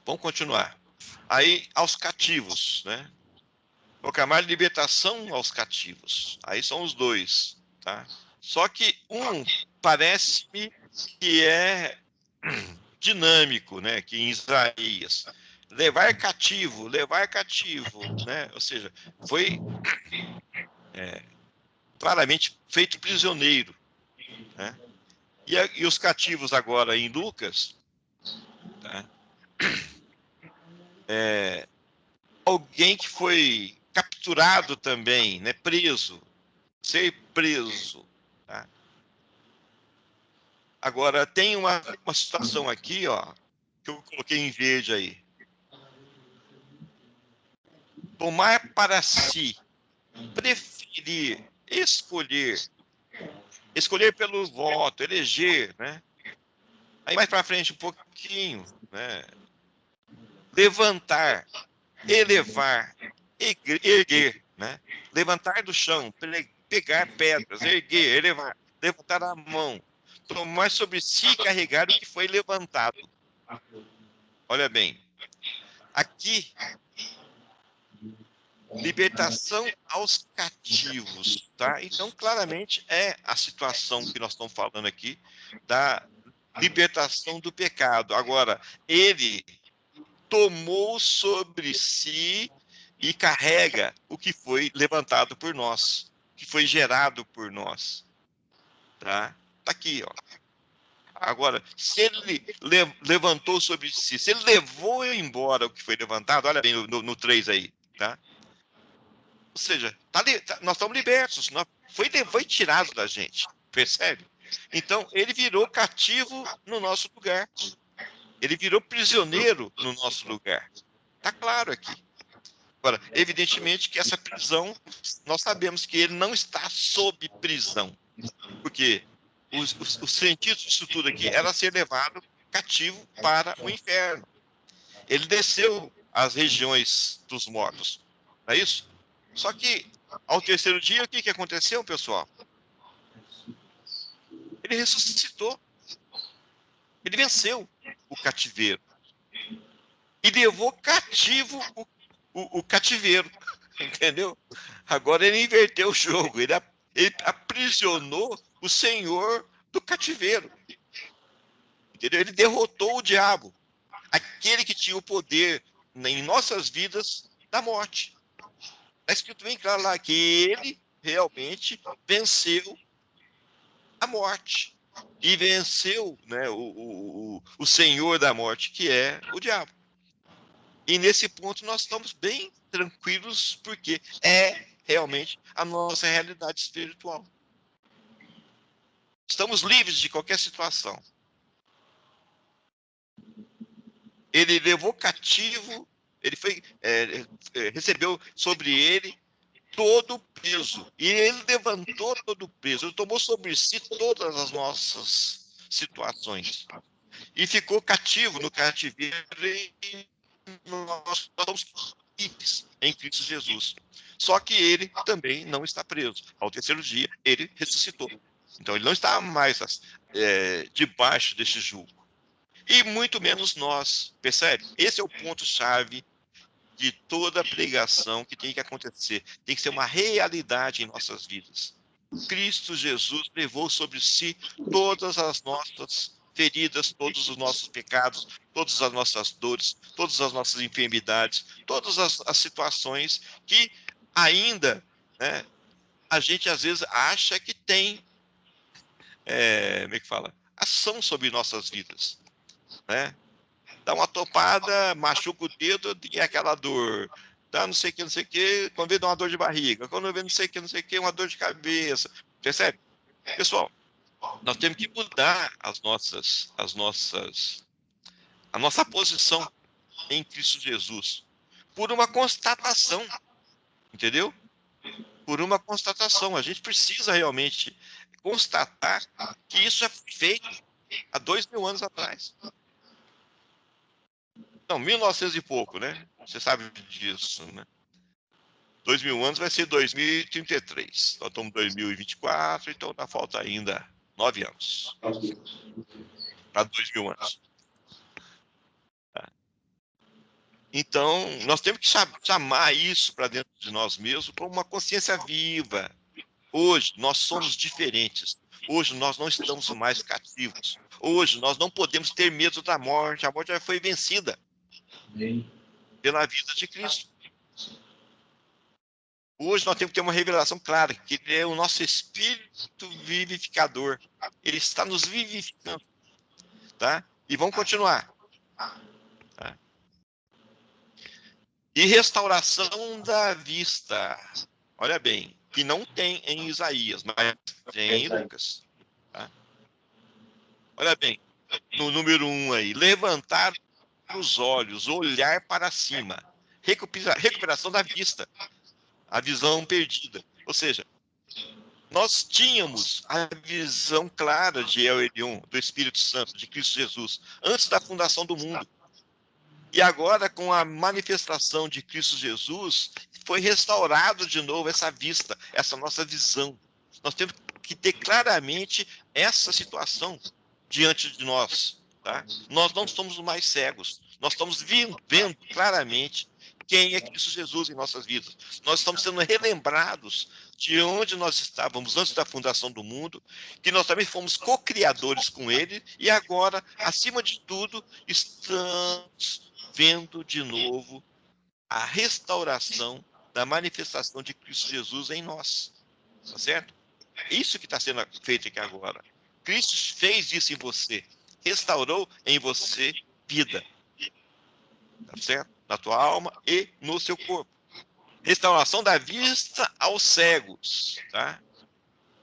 Vamos continuar. Aí, aos cativos, né? Proclamar libertação aos cativos. Aí são os dois, tá? Só que um parece-me que é dinâmico, né? Que em Isaías. Levar cativo, né? Ou seja, foi claramente feito prisioneiro, né? E os cativos agora em Lucas, tá? Alguém que foi capturado também, né? Preso, ser preso, tá? Agora, tem uma situação aqui, ó, que eu coloquei em verde aí. Tomar para si, preferir, escolher pelo voto, eleger, né? Aí mais para frente um pouquinho, né? Levantar, elevar, erguer, né? Levantar do chão, pegar pedras, erguer, elevar, levantar a mão, tomar sobre si e carregar o que foi levantado. Olha bem, aqui libertação aos cativos, tá? Então, claramente é a situação que nós estamos falando aqui da libertação do pecado. Agora, ele tomou sobre si e carrega o que foi levantado por nós, que foi gerado por nós, tá? Tá aqui, ó. Agora, se ele levantou sobre si, se ele levou embora o que foi levantado, olha bem no 3 aí, tá? Ou seja, nós estamos libertos, foi tirado da gente, percebe? Então, ele virou cativo no nosso lugar. Ele virou prisioneiro no nosso lugar. Está claro aqui. Agora, evidentemente que essa prisão, nós sabemos que ele não está sob prisão, porque o sentido disso tudo aqui era ser levado cativo para o inferno. Ele desceu às regiões dos mortos, não é isso? Só que, ao terceiro dia, o que aconteceu, pessoal? Ele ressuscitou. Ele venceu o cativeiro. E levou cativo o cativeiro. Entendeu? Agora ele inverteu o jogo. Ele aprisionou o senhor do cativeiro. Entendeu? Ele derrotou o diabo. Aquele que tinha o poder em nossas vidas da morte. Está escrito bem claro lá que ele realmente venceu a morte. E venceu, né, o senhor da morte, que é o diabo. E nesse ponto nós estamos bem tranquilos, porque é realmente a nossa realidade espiritual. Estamos livres de qualquer situação. Ele levou cativo, ele recebeu sobre ele todo o peso. E ele levantou todo o peso. Ele tomou sobre si todas as nossas situações. E ficou cativo no cativeiro e nós estamos livres em Cristo Jesus. Só que ele também não está preso. Ao terceiro dia, ele ressuscitou. Então, ele não está mais debaixo desse jugo. E muito menos nós, percebe? Esse é o ponto-chave de toda pregação que tem que acontecer. Tem que ser uma realidade em nossas vidas. Cristo Jesus levou sobre si todas as nossas feridas, todos os nossos pecados, todas as nossas dores, todas as nossas enfermidades, todas as situações que ainda, né, a gente às vezes acha que tem, como é que fala? Ação sobre nossas vidas, né? Dá uma topada, machuca o dedo, tem aquela dor. Dá não sei o que, não sei o que, quando vê dá uma dor de barriga. Quando vê não sei o que, uma dor de cabeça. Percebe? Pessoal, nós temos que mudar a nossa posição em Cristo Jesus por uma constatação, entendeu? Por uma constatação. A gente precisa realmente constatar que isso já foi feito há 2000 anos atrás. Não, 1900 e pouco, né? Você sabe disso, né? 2000 anos vai ser 2033. Nós estamos em 2024, então ainda falta ainda 9 anos para 2000 anos. Tá? Então, nós temos que chamar isso para dentro de nós mesmos como uma consciência viva. Hoje, nós somos diferentes. Hoje, nós não estamos mais cativos. Hoje, nós não podemos ter medo da morte. A morte já foi vencida pela vida de Cristo. Hoje, nós temos que ter uma revelação clara, que Ele é o nosso Espírito vivificador. Ele está nos vivificando. Tá? E vamos continuar. Tá? E restauração da vista. Olha bem, que não tem em Isaías, mas tem em Lucas. Tá? Olha bem, no número 1 aí, levantar os olhos, olhar para cima. Recuperação da vista, a visão perdida. Ou seja, nós tínhamos a visão clara de El Elyon, do Espírito Santo, de Cristo Jesus, antes da fundação do mundo. E agora, com a manifestação de Cristo Jesus, foi restaurado de novo essa vista, essa nossa visão. Nós temos que ter claramente essa situação diante de nós. Tá? Nós não somos mais cegos. Nós estamos vendo claramente quem é Cristo Jesus em nossas vidas. Nós estamos sendo relembrados de onde nós estávamos antes da fundação do mundo, que nós também fomos co-criadores com Ele, e agora, acima de tudo, estamos vendo de novo a restauração da manifestação de Cristo Jesus em nós. Tá certo? Isso que está sendo feito aqui agora. Cristo fez isso em você. Restaurou em você vida. Tá certo? Na tua alma e no seu corpo. Restauração da vista aos cegos. Tá?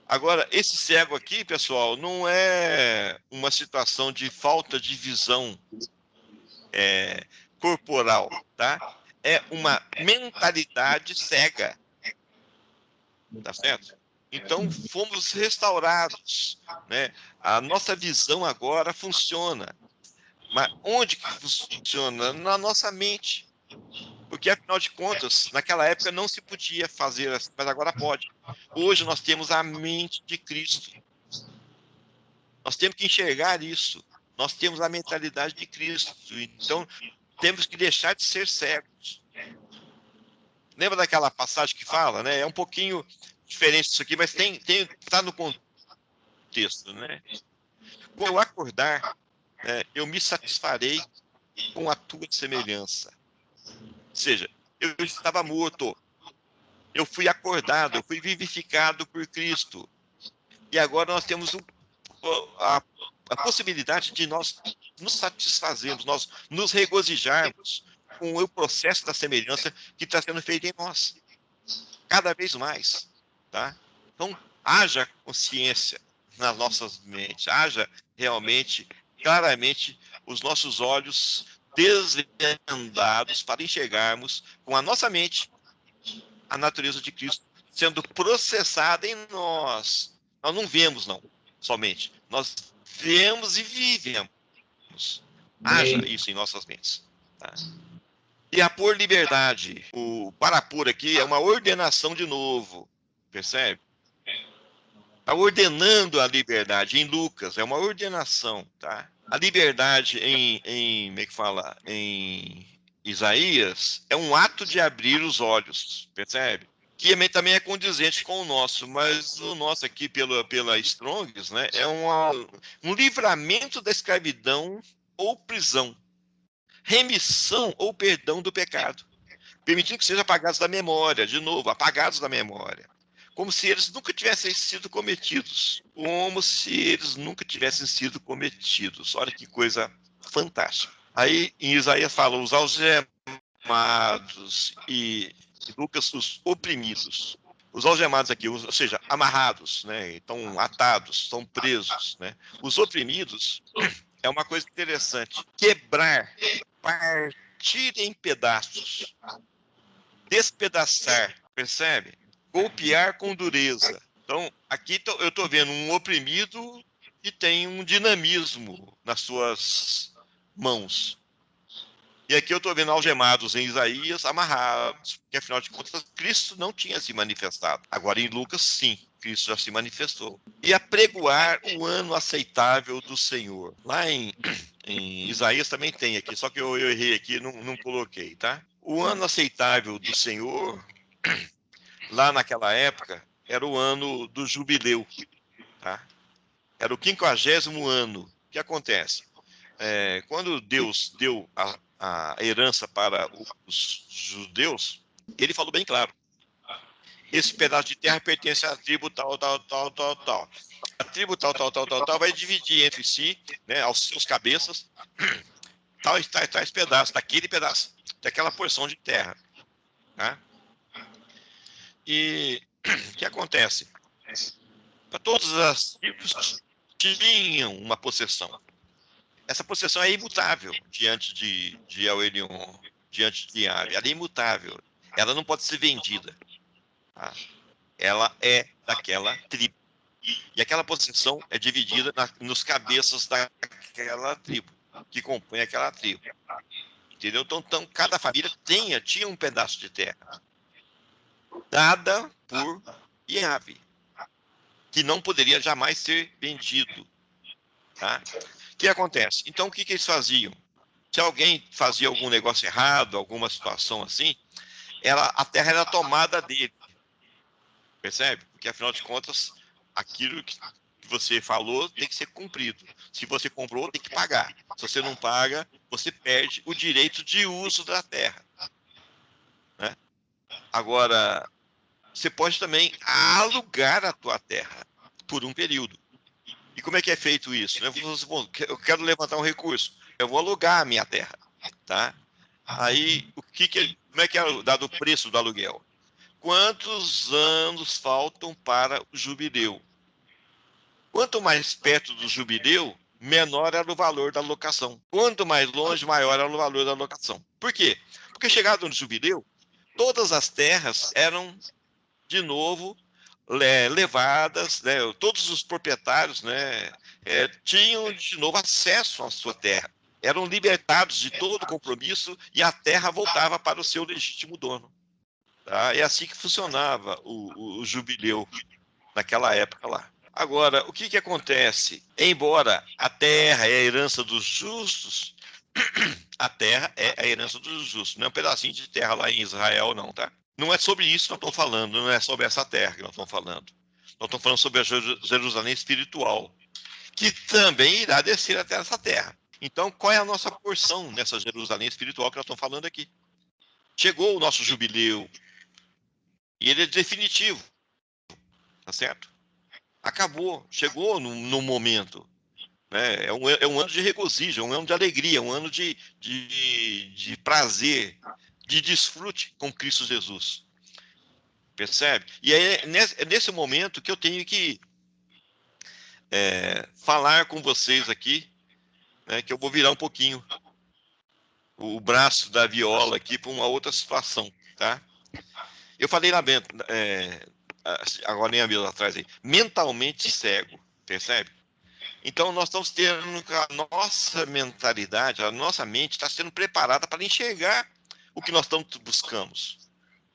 Agora, esse cego aqui, pessoal, não é uma situação de falta de visão corporal, tá? É uma mentalidade cega, tá certo? Então, fomos restaurados, né? A nossa visão agora funciona. Mas onde que funciona? Na nossa mente. Porque, afinal de contas, naquela época não se podia fazer assim, mas agora pode. Hoje nós temos a mente de Cristo. Nós temos que enxergar isso. Nós temos a mentalidade de Cristo. Então, temos que deixar de ser cegos. Lembra daquela passagem que fala, né? É um pouquinho diferente disso aqui, mas está no contexto, né? Quando eu acordar, eu me satisfarei com a tua semelhança. Ou seja, eu estava morto, eu fui acordado, eu fui vivificado por Cristo. E agora nós temos a possibilidade de nós nos satisfazermos, nós nos regozijarmos com o processo da semelhança que está sendo feito em nós. Cada vez mais, tá? Então, haja consciência nas nossas mentes, haja realmente, claramente, os nossos olhos desvendados para enxergarmos com a nossa mente a natureza de Cristo sendo processada em nós. Nós não vemos, não, somente. Nós vemos e vivemos. Haja isso em nossas mentes. Tá? E a por liberdade. O parapor aqui é uma ordenação de novo. Percebe? Está ordenando a liberdade. Em Lucas, é uma ordenação. Tá? A liberdade como é que fala? Em Isaías, é um ato de abrir os olhos. Percebe? Que também é condizente com o nosso, mas o nosso aqui, pela Strongs, né, é um livramento da escravidão ou prisão, remissão ou perdão do pecado, permitindo que sejam apagados da memória, de novo, apagados da memória, como se eles nunca tivessem sido cometidos, como se eles nunca tivessem sido cometidos. Olha que coisa fantástica. Aí, em Isaías fala, os algemados e Lucas, os oprimidos. Os algemados aqui, ou seja, amarrados, né? Estão atados, estão presos, né? Os oprimidos é uma coisa interessante. Quebrar, partir em pedaços, despedaçar, percebe? Golpear com dureza. Então, aqui eu estou vendo um oprimido que tem um dinamismo nas suas mãos. E aqui eu estou vendo algemados em Isaías, amarrados, porque afinal de contas Cristo não tinha se manifestado. Agora em Lucas, sim, Cristo já se manifestou. E apregoar o ano aceitável do Senhor. Lá em em Isaías também tem aqui, só que eu errei aqui, não coloquei, tá? O ano aceitável do Senhor, lá naquela época, era o ano do jubileu, tá? Era o 50º ano. O que acontece? Quando Deus deu a herança para os judeus, ele falou bem claro: esse pedaço de terra pertence à tribo tal, tal, tal, tal, tal. A tribo tal, tal, tal, tal, tal vai dividir entre si, né, aos seus cabeças, tais pedaços, daquele pedaço, daquela porção de terra. Tá? E o que acontece? Para todas as tribos tinham uma possessão. Essa possessão é imutável diante de El Elyon, diante de Yahvé. Ela é imutável. Ela não pode ser vendida. Tá? Ela é daquela tribo. E aquela possessão é dividida nos cabeças daquela tribo, que compõe aquela tribo. Entendeu? Então cada família tinha um pedaço de terra, dada por Yahvé, que não poderia jamais ser vendido. Tá? O que acontece? Então, o que eles faziam? Se alguém fazia algum negócio errado, alguma situação assim, a terra era tomada dele. Percebe? Porque, afinal de contas, aquilo que você falou tem que ser cumprido. Se você comprou, tem que pagar. Se você não paga, você perde o direito de uso da terra. Né? Agora, você pode também alugar a tua terra por um período. E como é que é feito isso? Eu quero levantar um recurso. Eu vou alugar a minha terra. Tá? Aí, como é que é dado o preço do aluguel? Quantos anos faltam para o jubileu? Quanto mais perto do jubileu, menor era o valor da locação. Quanto mais longe, maior era o valor da locação. Por quê? Porque chegado no jubileu, todas as terras eram, de novo, levadas, né? Todos os proprietários, né, tinham, de novo, acesso à sua terra. Eram libertados de todo compromisso e a terra voltava para o seu legítimo dono. Tá? É assim que funcionava o jubileu naquela época lá. Agora, o que acontece? Embora a terra é a herança dos justos, a terra é a herança dos justos. Não é um pedacinho de terra lá em Israel, não, tá? Não é sobre isso que nós estamos falando, não é sobre essa terra que nós estamos falando. Nós estamos falando sobre a Jerusalém espiritual, que também irá descer até essa terra. Então, qual é a nossa porção nessa Jerusalém espiritual que nós estamos falando aqui? Chegou o nosso jubileu, e ele é definitivo, tá certo? Acabou, chegou no momento. Né? É um ano de regozijo, é um ano de alegria, é um ano de prazer, de desfrute com Cristo Jesus. Percebe? E é nesse momento que eu tenho que falar com vocês aqui, né, que eu vou virar um pouquinho o braço da viola aqui para uma outra situação, tá? Eu falei lá dentro, agora nem a mesma atrás aí, mentalmente cego, percebe? Então, nós estamos tendo a nossa mentalidade, a nossa mente está sendo preparada para enxergar o que nós estamos buscando.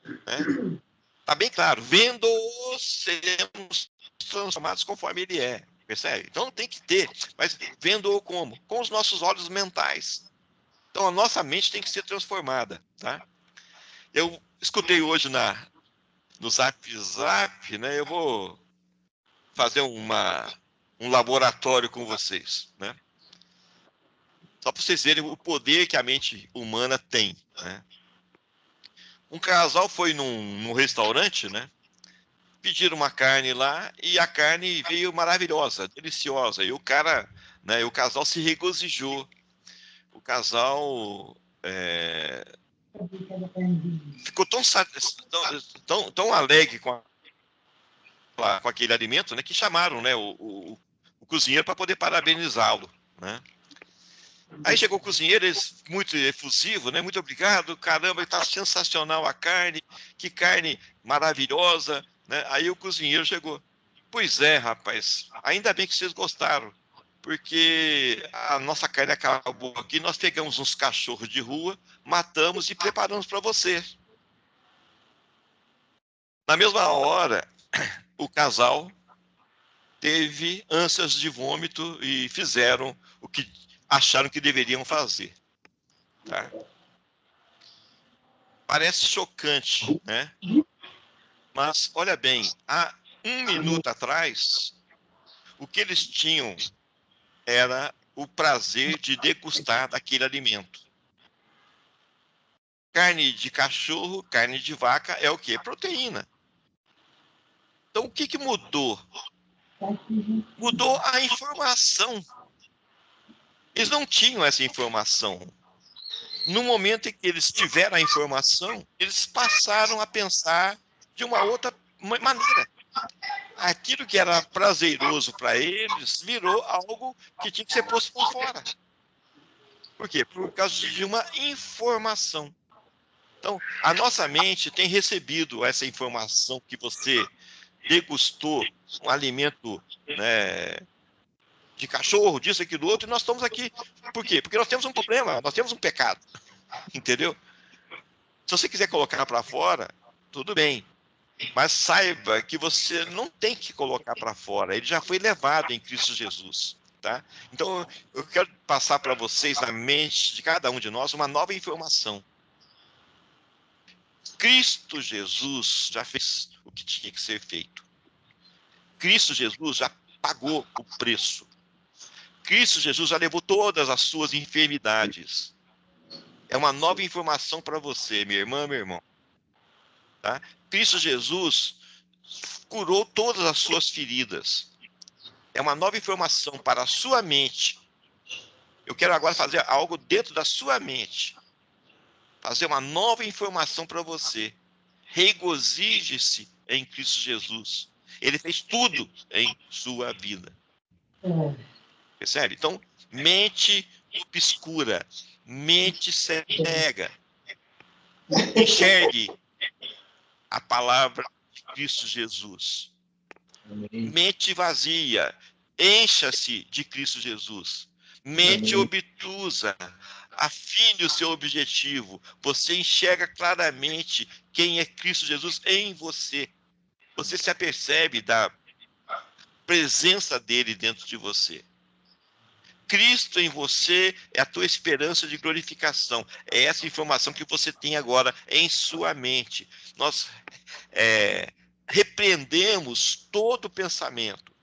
Né? Está bem claro, vendo-o, seremos transformados conforme ele é. Percebe? Então, tem que ter, mas vendo-o como? Com os nossos olhos mentais. Então, a nossa mente tem que ser transformada. Tá? Eu escutei hoje no Zap Zap, né? Eu vou fazer um laboratório com vocês, né? Só para vocês verem o poder que a mente humana tem, né? Um casal foi num restaurante, né? Pediram uma carne lá e a carne veio maravilhosa, deliciosa. E o cara, né? O casal se regozijou. O casal ficou tão alegre com aquele alimento, né? Que chamaram, né? O cozinheiro para poder parabenizá-lo, né? Aí chegou o cozinheiro, muito efusivo, né? Muito obrigado, caramba, está sensacional a carne, que carne maravilhosa, né? Aí o cozinheiro chegou. Pois é, rapaz, ainda bem que vocês gostaram, porque a nossa carne acabou aqui, nós pegamos uns cachorros de rua, matamos e preparamos para você. Na mesma hora, o casal teve ânsias de vômito e fizeram acharam que deveriam fazer. Tá? Parece chocante, né? Mas, olha bem, há 1 minuto atrás, o que eles tinham era o prazer de degustar daquele alimento. Carne de cachorro, carne de vaca é o quê? Proteína. Então, o que mudou? Mudou a informação. Eles não tinham essa informação. No momento em que eles tiveram a informação, eles passaram a pensar de uma outra maneira. Aquilo que era prazeroso para eles virou algo que tinha que ser posto por fora. Por quê? Por causa de uma informação. Então, a nossa mente tem recebido essa informação que você degustou um alimento, né, de cachorro, disso, aquilo, outro, e nós estamos aqui. Por quê? Porque nós temos um problema, nós temos um pecado. Entendeu? Se você quiser colocar para fora, tudo bem. Mas saiba que você não tem que colocar para fora. Ele já foi levado em Cristo Jesus. Tá? Então, eu quero passar para vocês, na mente de cada um de nós, uma nova informação. Cristo Jesus já fez o que tinha que ser feito. Cristo Jesus já pagou o preço. Cristo Jesus já levou todas as suas enfermidades. É uma nova informação para você, minha irmã, meu irmão. Tá? Cristo Jesus curou todas as suas feridas. É uma nova informação para a sua mente. Eu quero agora fazer algo dentro da sua mente. Fazer uma nova informação para você. Regozije-se em Cristo Jesus. Ele fez tudo em sua vida. Percebe? Então, mente obscura, mente cega. Enxergue a palavra de Cristo Jesus. Mente vazia, encha-se de Cristo Jesus. Mente obtusa, afine o seu objetivo. Você enxerga claramente quem é Cristo Jesus em você. Você se apercebe da presença dele dentro de você. Cristo em você é a tua esperança de glorificação. É essa informação que você tem agora em sua mente. Nós repreendemos todo pensamento.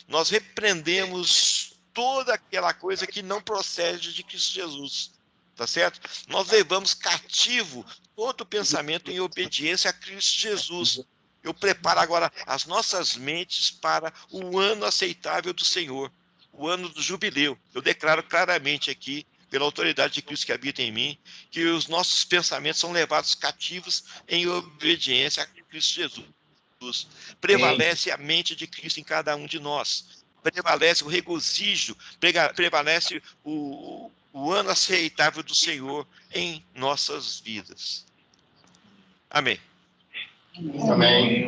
Nós repreendemos toda aquela coisa que não procede de Cristo Jesus. Tá certo? Nós levamos cativo todo pensamento em obediência a Cristo Jesus. Eu preparo agora as nossas mentes para o ano aceitável do Senhor, o ano do jubileu. Eu declaro claramente aqui, pela autoridade de Cristo que habita em mim, que os nossos pensamentos são levados cativos em obediência a Cristo Jesus. Prevalece a mente de Cristo em cada um de nós. Prevalece o regozijo, prevalece o ano aceitável do Senhor em nossas vidas. Amém. Amém.